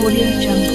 Audio Jungle.